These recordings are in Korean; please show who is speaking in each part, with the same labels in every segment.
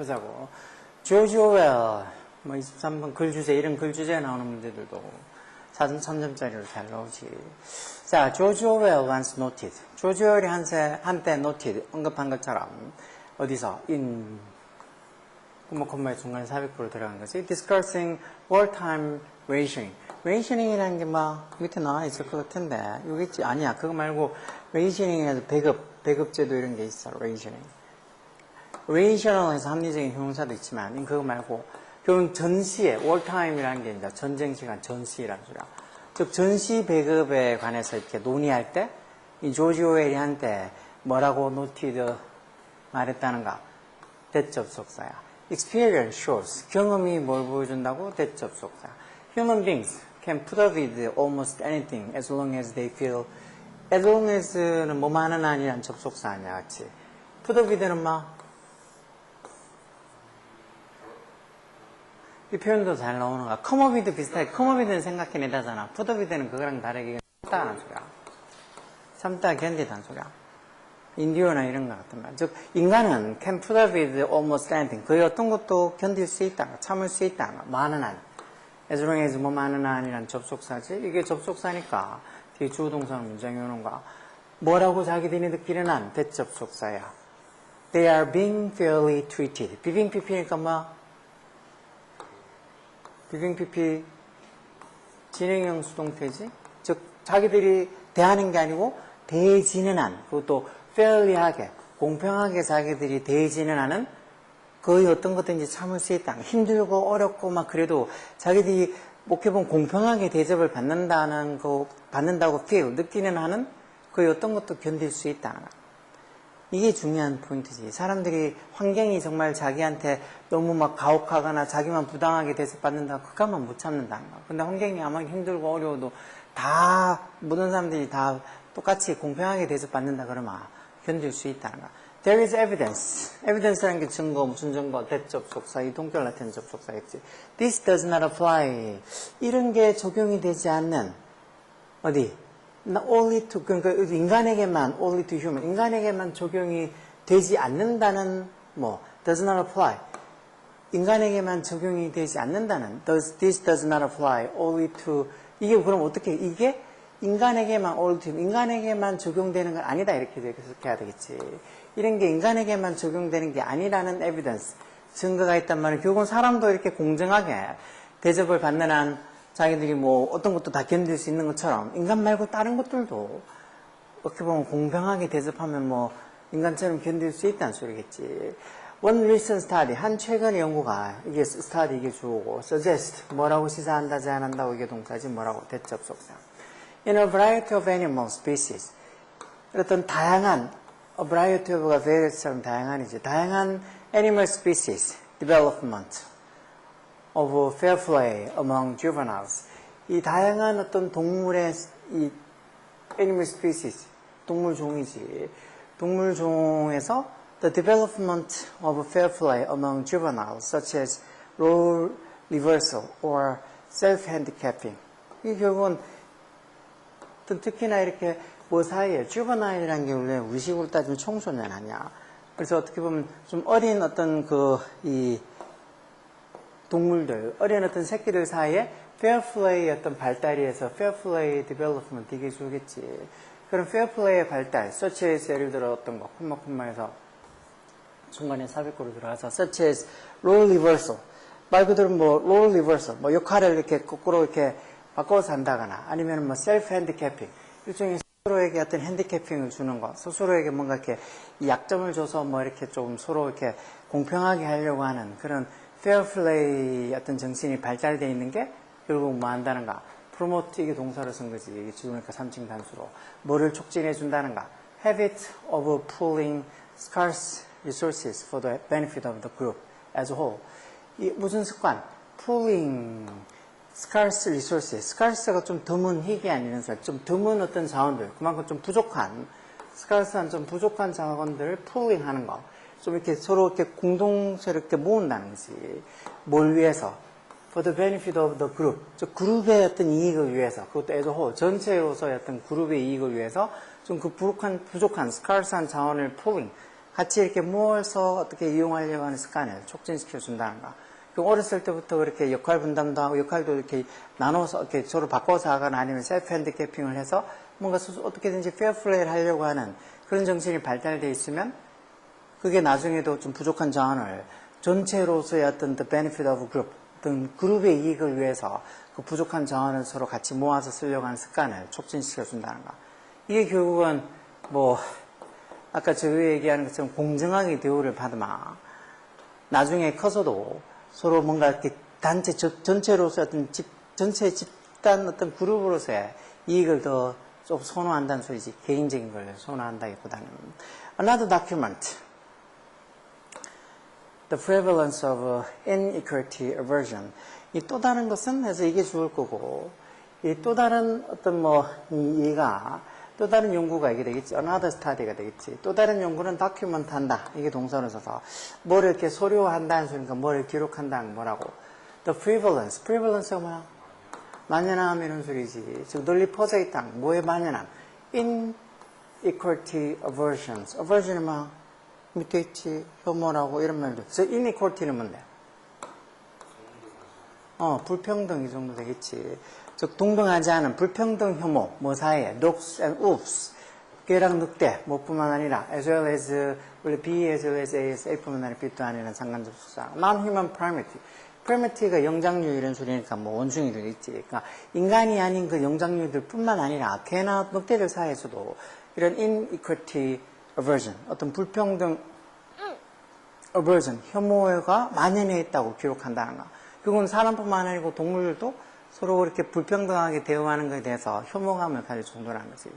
Speaker 1: 보자고. 조지 오웰, 뭐 23번 글주제, 이런 글주제에 나오는 문제들도 4점, 3점짜리로 잘 나오지. 자, 조지 오웰 once noted. 조지 오웰이 한때 noted, 언급한 것처럼, 어디서? in, 콤마의 중간에 삽입구로 들어간 거지. discussing wartime rationing. rationing이라는 게 밑에 나와 있을 것 같은데, 여기 있지? 아니야. 그거 말고, rationing에서 배급제도 이런 게 있어. rationing. rational에서 합리적인 형용사도 있지만, 그거 말고, 결국 전시에, wartime이라는 게 이제 전쟁 시간 전시라는 소리야. 즉, 전시 배급에 관해서 이렇게 논의할 때, 이 조지 오웰이 한때 뭐라고 noted 말했다는가? 대접속사야. experience shows. 경험이 뭘 보여준다고? 대접속사. human beings can put up with almost anything as long as they feel. as long as는 뭐만은 아니란 접속사 아니야, 같이. put up with는 이 표현도 잘 나오는가? come up with 비슷하게, come up with는 생각해내다잖아. put up with는 그거랑 다르게 참다라는 소리야. 참다, 견디다는 소리야. 인디오나 이런 것 같은 말. 즉, 인간은 can put up with almost anything. 거의 어떤 것도 견딜 수 있다. 참을 수 있다. 많은 한. as long as 많은 한이란 접속사지. 이게 접속사니까 뒤에 주어동사는 문장이 오는 거야. 뭐라고 자기들이 느끼는 한? 대접속사야. They are being fairly treated. being pp니까 being pp 진행형 수동태지. 즉, 자기들이 대하는 게 아니고 대해지는 한. 그것도 fairly하게, 공평하게 자기들이 대해지는 한은 거의 어떤 것든지 참을 수 있다. 힘들고 어렵고 그래도 자기들이 목해보면 공평하게 대접을 받는다고 feel, 느끼는 한은 거의 어떤 것도 견딜 수 있다. 이게 중요한 포인트지. 사람들이 환경이 정말 자기한테 너무 가혹하거나 자기만 부당하게 대접받는다고 그것만 못 참는다는 거야. 근데 환경이 아무리 힘들고 어려워도 모든 사람들이 다 똑같이 공평하게 대접받는다 그러면 견딜 수 있다는 거야. There is evidence. evidence라는 게 증거, 무슨 증거? 대접속사, 이 동결 나타낸 접속사겠지. This does not apply. 이런 게 적용이 되지 않는, 어디? only to, 그러니까 인간에게만, only to human. 인간에게만 적용이 되지 않는다는, does not apply. 인간에게만 적용이 되지 않는다는, this does not apply only to, 이게 그럼 어떻게, 이게 인간에게만 인간에게만 적용되는 건 아니다 이렇게 해야 되겠지. 이런 게 인간에게만 적용되는 게 아니라는 에비던스, 증거가 있단 말이에요. 결국은 사람도 이렇게 공정하게 대접을 받는 한 자기들이 어떤 것도 다 견딜 수 있는 것처럼 인간 말고 다른 것들도 어떻게 보면 공평하게 대접하면 인간처럼 견딜 수 있다는 소리겠지. One recent study, 한 최근의 연구가, 이게 study 이게 주어고, suggest, 뭐라고 시사한다, 제안한다고 이게 동사지, 뭐라고, 대접속사. In a variety of animal species. 어떤 다양한, a variety of가 various처럼 다양한이지. 다양한 animal species, development of fair play among juveniles. 이 다양한 어떤 동물의, 이 animal species, 동물 종이지. 동물 종에서 the development of fair play among juveniles, such as role reversal or self-handicapping. 이 결국은 특히나 이렇게 사이에 juvenile이라는 게 원래 우리식으로 따지면 청소년 아니야. 그래서 어떻게 보면 좀 어린 어떤 이 동물들, 어린 어떤 새끼들 사이에 fair play의 어떤 발달이 해서 fair play development 이게 주겠지. 그런 fair play의 발달, such as 예를 들어 어떤 거, 콤마에서 중간에 삽입구로 들어가서 such as role reversal. 말 그대로 role reversal, 역할을 이렇게 거꾸로 이렇게 바꿔서 한다거나 아니면 self-handicapping. 일종의 스스로에게 어떤 핸디캐핑을 주는 거, 스스로에게 뭔가 이렇게 약점을 줘서 이렇게 좀 서로 이렇게 공평하게 하려고 하는 그런 fair play 어떤 정신이 발달되어 있는 게 결국 한다는가? promote 이게 동사로 쓴 거지. 이게 지우니까 3층 단수로. 뭐를 촉진해 준다는가? habit of pooling scarce resources for the benefit of the group as a whole. 이 무슨 습관? pooling scarce resources. scarce가 좀 드문, 희귀한 이런 말. 좀 드문 어떤 자원들. 그만큼 좀 부족한, scarce한 좀 부족한 자원들을 pooling 하는 거. 좀 이렇게 서로 이렇게 공동체를 모은다는 거지. 뭘 위해서? For the benefit of the group. 즉, 그룹의 어떤 이익을 위해서. 그것도 as a whole. 전체로서의 어떤 그룹의 이익을 위해서 좀 그 부족한, scarce한 자원을 pooling. 같이 이렇게 모여서 어떻게 이용하려고 하는 습관을 촉진시켜 준다는 거. 어렸을 때부터 그렇게 역할 분담도 하고 역할도 이렇게 나눠서 이렇게 서로 바꿔서 하거나 아니면 셀프 핸디캐핑을 해서 뭔가 어떻게든지 페어플레이를 하려고 하는 그런 정신이 발달되어 있으면 그게 나중에도 좀 부족한 자원을 전체로서의 어떤 the benefit of group, 어떤 그룹의 이익을 위해서 그 부족한 자원을 서로 같이 모아서 쓰려고 하는 습관을 촉진시켜 준다는 거. 이게 결국은 뭐 아까 저 위에 얘기하는 것처럼 공정하게 대우를 받으면 나중에 커서도 서로 뭔가 이렇게 단체 전체로서 어떤 전체 집단 어떤 그룹으로서의 이익을 더 좀 선호한다는 소리지. 개인적인 걸 선호한다기보다는. Another document. The prevalence of inequality aversion. 이 또 다른 것은 해서 이게 좋을 거고, 이 또 다른 어떤 얘가 또 다른 연구가 이게 되겠지. Another study가 되겠지. 또 다른 연구는 document 한다. 이게 동사로 써서 뭐를 이렇게 소료한다는 소리니까 뭐를 기록한다는 뭐라고. The prevalence. prevalence가 뭐야? 만연함 이런 소리지. 즉 널리 퍼져 있다. 뭐의 만연함? inequality aversions. aversion은 뭐야? 밑에 있지. 혐오라고 이런 말도. 저 inequality는 뭔데? 불평등 이 정도 되겠지. 즉 동등하지 않은 불평등 혐오 뭐 사이에 dogs and wolves 개랑 늑대 뭐뿐만 아니라 as well as 원래 B as well as A, A뿐만 아니라 B도 아니라는 상관접속사 non-human primate primate가 영장류 이런 소리니까 뭐 원숭이도 있지. 그러니까 인간이 아닌 그 영장류들 뿐만 아니라 개나 늑대들 사이에서도 이런 inequality aversion 어떤 불평등 aversion 혐오가 만연해 있다고 기록한다는 거. 그건 사람뿐만 아니고 동물들도 서로 그렇게 불평등하게 대우하는 것에 대해서 혐오감을 가질 정도라는 거지.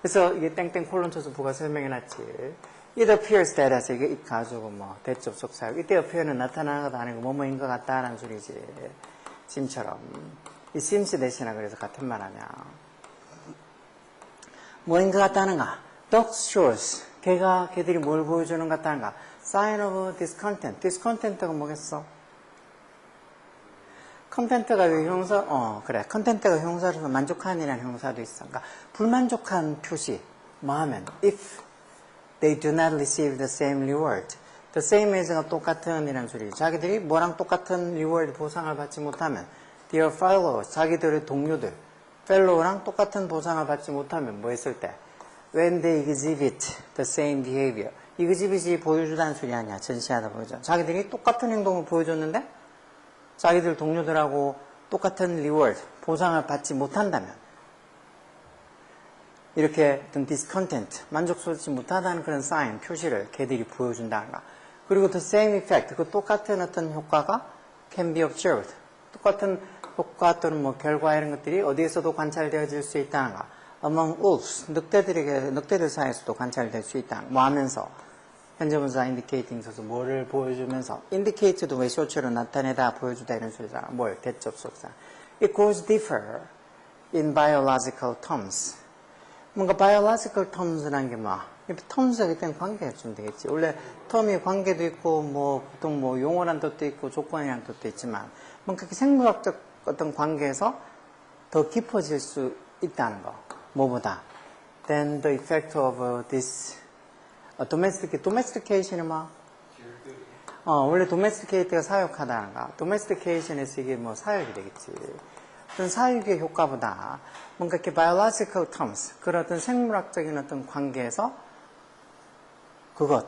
Speaker 1: 그래서 이게 땡땡 콜론 쳐서 부가 설명해놨지. It appears that as 이게 it 가지고 뭐 대접속사역. 이때 appear는 나타나는 것도 아니고 뭐뭐인 것 같다라는 소리지. seem처럼. 이 seems 대신에 그래서 같은 말 하냐. 뭐인 것 같다는가? Dogs shows. 개들이 뭘 보여주는 것 같다는가? Sign of discontent. discontent가 뭐겠어? 컨텐트가 왜 형사, 그래. 컨텐트가 형사로서 만족한이라는 형사도 있어. 그러니까, 불만족한 표시. 뭐 하면, if they do not receive the same reward. the same as가 똑같은 이라는 소리. 자기들이 뭐랑 똑같은 reward 보상을 받지 못하면, their fellows, 자기들의 동료들, fellow랑 똑같은 보상을 받지 못하면 뭐 했을 때? when they exhibit the same behavior. exhibit이 보여주다는 소리 아니야. 전시하다 보여줘. 자기들이 똑같은 행동을 보여줬는데, 자기들 동료들하고 똑같은 리워드, 보상을 받지 못한다면 이렇게 어떤 discontent, 만족스럽지 못하다는 그런 사인, 표시를 걔들이 보여준다는 거. 그리고 the same effect, 그 똑같은 어떤 효과가 can be observed. 똑같은 효과 또는 뭐 결과 이런 것들이 어디에서도 관찰되어질 수 있다는 거. among wolves, 늑대들 사이에서도 관찰될 수 있다는 거. 뭐 하면서 현재분사 indicating 써서 뭐를 보여주면서 indicate도 왜 쇼츠로 나타내다 보여주다 이런 소리잖아. 뭘? 대접속사. It goes differ in biological terms. 뭔가 biological terms라는 게 뭐야? terms가 일단 관계가 좀 되겠지. 원래 term이 관계도 있고 뭐 보통 뭐 용어란 뜻도 있고 조건이란 뜻도 있지만 뭔가 생물학적 어떤 관계에서 더 깊어질 수 있다는 거. 뭐보다? Then the effect of this domestication은 뭐? 원래 domesticate가 사육하다는 거. domestication에서 이게 뭐 사육이 되겠지. 어떤 사육의 효과보다 뭔가 이렇게 biological terms, 그런 어떤 생물학적인 어떤 관계에서 그것,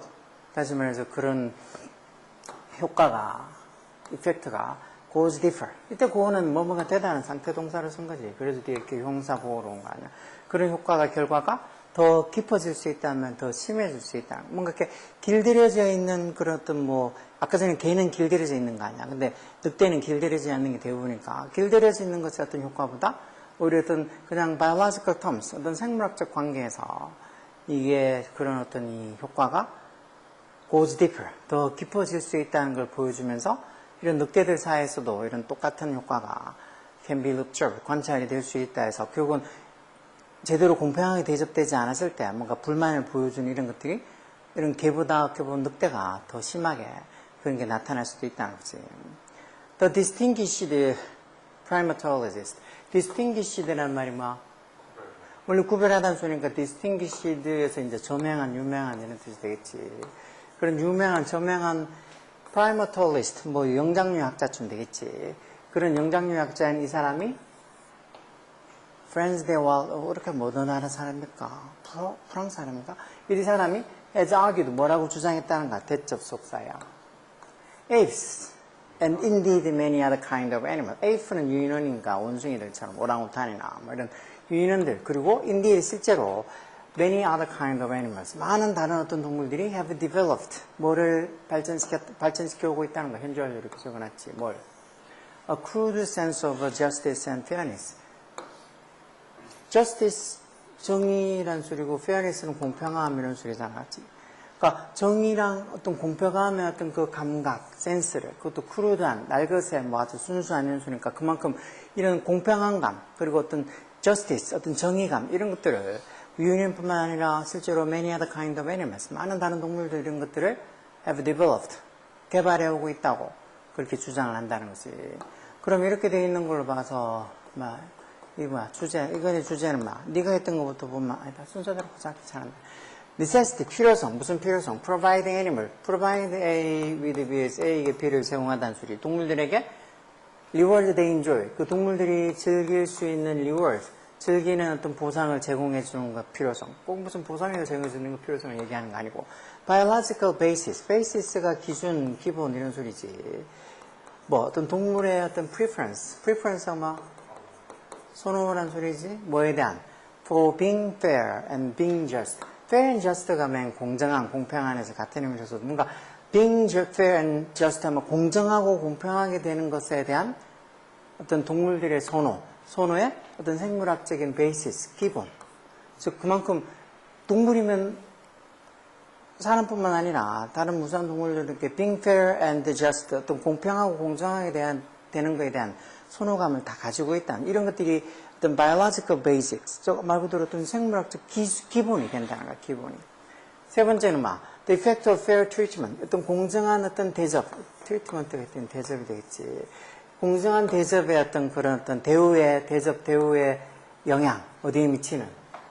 Speaker 1: 다시 말해서 그런 효과가, 이펙트가 goes differ. 이때 go는 뭐뭐가 되다는 상태 동사를 쓴 거지. 그래서 뒤에 이렇게 형사 보호로 온 거 아니야. 그런 효과가, 결과가 더 깊어질 수 있다면 더 심해질 수 있다. 뭔가 이렇게 길들여져 있는 그런 어떤 뭐, 아까 전에 개는 길들여져 있는 거 아니야. 근데 늑대는 길들여지지 않는 게 대부분이니까. 길들여져 있는 것의 어떤 효과보다 오히려 어떤 그냥 biological terms, 어떤 생물학적 관계에서 이게 그런 어떤 이 효과가 goes deeper, 더 깊어질 수 있다는 걸 보여주면서 이런 늑대들 사이에서도 이런 똑같은 효과가 can be observed, 관찰이 될 수 있다 해서 결국은 제대로 공평하게 대접되지 않았을 때 뭔가 불만을 보여주는 이런 것들이 이런 개보다 어떻게 보면 늑대가 더 심하게 그런 게 나타날 수도 있다는 거지. The distinguished primatologist. distinguished라는 말이 뭐? 원래 구별하다는 소리니까 distinguished에서 이제 저명한, 유명한 이런 뜻이 되겠지. 그런 유명한, 저명한 primatologist, 뭐 영장류학자쯤 되겠지. 그런 영장류학자인 이 사람이 프랑스 대와 이렇게 못 어나는 사람입니까? 프랑스 사람입니까? 이 사람이 has argued 뭐라고 주장했다는가? 대접 속사야. apes and indeed many other kind of animals. apes는 유인원인가 원숭이들처럼 오랑우탄이나 뭐 이런 유인원들 그리고 indeed 실제로 many other kind of animals. 많은 다른 어떤 동물들이 have developed 뭐를 발전시켜 오고 있다는 거. 현재 완료 이렇게 적어놨지. 뭘? A crude sense of justice and fairness. justice 정의란 소리고 fairness는 공평함 이런 소리잖아. 그러니까 정의랑 어떤 공평함의 어떤 그 감각, 센스를 그것도 crude한, 날것의 뭐 아주 순수한 이런 소리니까 그만큼 이런 공평한 감 그리고 어떤 justice, 어떤 정의감 이런 것들을 유인뿐만 아니라 실제로 many other kind of animals, 많은 다른 동물들 이런 것들을 have developed, 개발해 오고 있다고 그렇게 주장을 한다는 거지. 그럼 이렇게 돼 있는 걸로 봐서 이거 뭐야 이거의 주제는 네가 했던 것부터 보면 아니다 순서대로 보자 괜찮은데 necessity 필요성 무슨 필요성 provide animal provide A with B's A에게 B를 제공하다는 소리 동물들에게 reward they enjoy 그 동물들이 즐길 수 있는 reward 즐기는 어떤 보상을 제공해 주는 것 필요성 꼭 무슨 보상을 제공해 주는 것 필요성을 얘기하는 거 아니고 biological basis basis가 기준 기본 이런 소리지 뭐 어떤 동물의 어떤 preference가 뭐 선호란 소리지 뭐에 대한 for being fair and being just fair and just가 맨 공정한 공평한에서 같은 의미로서 뭔가 being fair and just 하면 공정하고 공평하게 되는 것에 대한 어떤 동물들의 선호의 어떤 생물학적인 베이시스 기본 즉 그만큼 동물이면 사람뿐만 아니라 다른 무수한 동물들에게 being fair and just 어떤 공평하고 공정하게 되는 것에 대한 선호감을 다 가지고 있다. 이런 것들이 어떤 biological basics, 말 그대로 어떤 생물학적 기본이 된다는 거야, 기본이. 세 번째는 the effect of fair treatment, 어떤 공정한 어떤 대접, treatment가 있던 대접이 되겠지. 공정한 대접의 어떤 그런 어떤 대우의 영향, 어디에 미치는,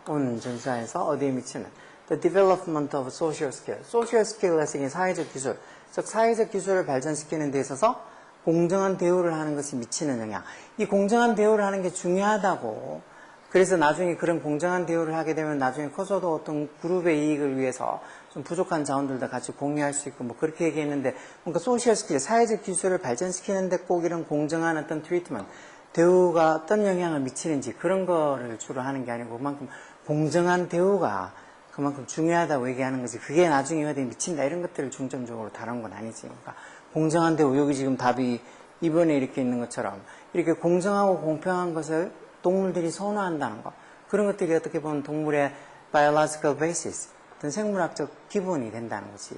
Speaker 1: 온 전사에서 어디에 미치는 the development of social skill, social skill에서 사회적 기술, 즉 사회적 기술을 발전시키는 데 있어서 공정한 대우를 하는 것이 미치는 영향. 이 공정한 대우를 하는 게 중요하다고. 그래서 나중에 그런 공정한 대우를 하게 되면 나중에 커서도 어떤 그룹의 이익을 위해서 좀 부족한 자원들도 같이 공유할 수 있고 뭐 그렇게 얘기했는데 뭔가 소셜 스킬, 사회적 기술을 발전시키는데 꼭 이런 공정한 어떤 트리트먼트, 대우가 어떤 영향을 미치는지 그런 거를 주로 하는 게 아니고 그만큼 공정한 대우가 그만큼 중요하다고 얘기하는 거지. 그게 나중에 어디에 미친다 이런 것들을 중점적으로 다룬 건 아니지. 그러니까 공정한 대우, 여기 지금 답이 2번에 이렇게 있는 것처럼 이렇게 공정하고 공평한 것을 동물들이 선호한다는 것. 그런 것들이 어떻게 보면 동물의 biological basis, 어떤 생물학적 기본이 된다는 거지.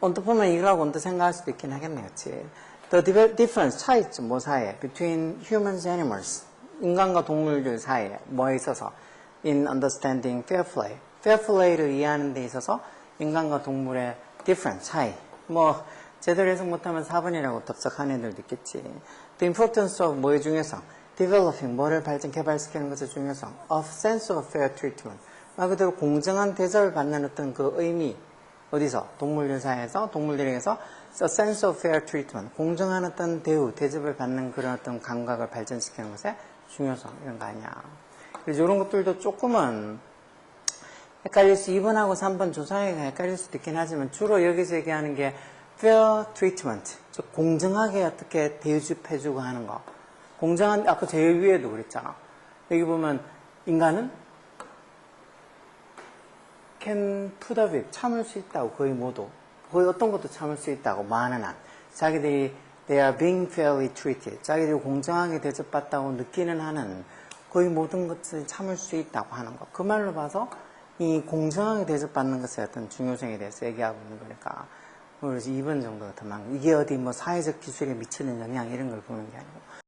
Speaker 1: 언뜻 보면 이거라고 언뜻 생각할 수도 있긴 하겠네요. 그치? The difference, 차이점, 뭐 사이에, between humans and animals, 인간과 동물들 사이에, 뭐에 있어서, in understanding fair play. fair play를 이해하는 데 있어서 인간과 동물의 difference, 차이. 뭐 제대로 해석 못하면 4번이라고 덥석한 애들도 있겠지. The importance of 뭐의 중요성, developing 뭐를 개발시키는 것의 중요성, of sense of fair treatment. 말 그대로 공정한 대접을 받는 어떤 그 의미, 어디서 동물들 사이에서 동물들에게서 a sense of fair treatment, 공정한 어떤 대접을 받는 그런 어떤 감각을 발전시키는 것의 중요성 이런 거 아니야. 그래서 이런 것들도 조금은 헷갈릴 수 2번하고 3번 조사회가 헷갈릴 수도 있긴 하지만 주로 여기서 얘기하는 게 fair treatment, 즉 공정하게 어떻게 대접해주고 하는 거. 공정한, 아까 제일 위에도 그랬잖아. 여기 보면 인간은 can put up with, 참을 수 있다고 거의 모두. 거의 어떤 것도 참을 수 있다고 많은 한. 자기들이 they are being fairly treated. 자기들이 공정하게 대접받다고 느끼는 한은 거의 모든 것을 참을 수 있다고 하는 거. 그 말로 봐서 이 공정하게 대접받는 것의 어떤 중요성에 대해서 얘기하고 있는 거니까 그래서 2번 정도가 더 많고 이게 어디 뭐 사회적 기술에 미치는 영향 이런 걸 보는 게 아니고